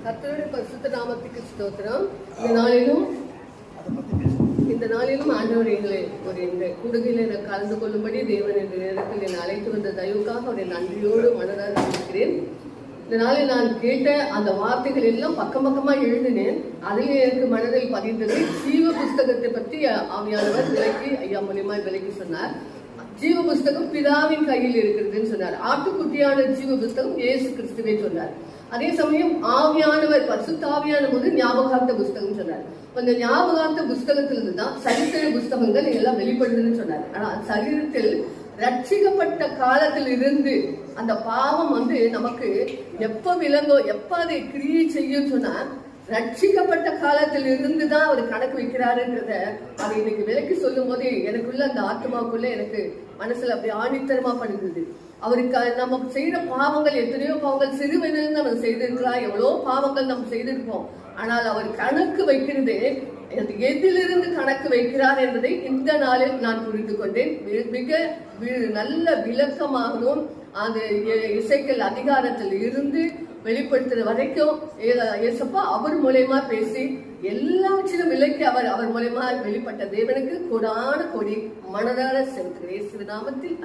கர்த்தருடைய பரிசுத்த நாமத்துக்கு ஸ்தோத்திரம். இந்த நாளிலும் ஆண்டவர் எங்களை இந்த கூடுகையில் கலந்து கொள்ளும்படி தேவன் என்ற நேரத்தில் என்னை அழைத்து வந்த தயவுக்காக அவரை நன்றியோடு மனதாக இருக்கிறேன். இந்த நாளில் நான் கேட்ட அந்த வார்த்தைகள் எல்லாம் பக்கம் பக்கமாக எழுதினேன். அதில் எனக்கு மனதில் பதிந்தது ஜீவ புஸ்தகத்தை பற்றி ஆவியானவர் விலைக்கு ஐயா மூலியமா விலைக்கு சொன்னார். ஜீவ புஸ்தகம் பிதாவின் கையில் இருக்கிறதுன்னு சொன்னார். ஆட்டுக்குட்டியான ஜீவ புஸ்தகம் இயேசு கிறிஸ்துவே சொன்னார். அதே சமயம் ஆவியானவர் பரிசுத்த ஆவியான போது ஞாபகார்த்த புஸ்தகம் சொன்னார். அந்த ஞாபகார்த்த புஸ்தகத்திலிருந்து தான் சரித்திர புஸ்தகங்கள் எல்லாம் வெளிப்படுதுன்னு சொன்னார். ஆனா சரீரத்தில் ரட்சிக்கப்பட்ட காலத்தில் இருந்து அந்த பாவம் நமக்கு எப்ப விளங்கோ எப்ப அதை கிரியை செய்யும் சொன்னா ரட்சிக்கப்பட்ட காலத்தில் இருந்துதான் அவர் கணக்கு வைக்கிறாருன்றத அதை இன்னைக்கு விலைக்கு சொல்லும் போது எனக்குள்ள அந்த ஆத்மாக்குள்ள எனக்கு மனசுல அப்படி ஆணித்தரமா படுகிறது. அவருக்கு நம்ம செய்யற பாவங்கள் எத்தனையோ பாவங்கள் சிறு வயதிலிருந்து நம்ம செய்திருக்கலாம், எவ்வளோ பாவங்கள் நம்ம செய்திருப்போம். ஆனால் அவர் கணக்கு வைக்கிறது எதிலிருந்து கணக்கு வைக்கிறார் என்பதை இந்த நாளில் நான் புரிந்து கொண்டேன். மிக நல்ல விளக்கமாகவும் அந்த இசைக்கல் அதிகாரத்தில் இருந்து வெளிப்படுத்துற வரைக்கும் ஏசப்பா அவர் மூலயமா பேசி எல்லாவற்றிலும் விலைக்கு அவர் மூலயமா வெளிப்பட்ட தேவனுக்கு கொடான கொடி மனதார செலுத்துகிறேன். நாமத்தில்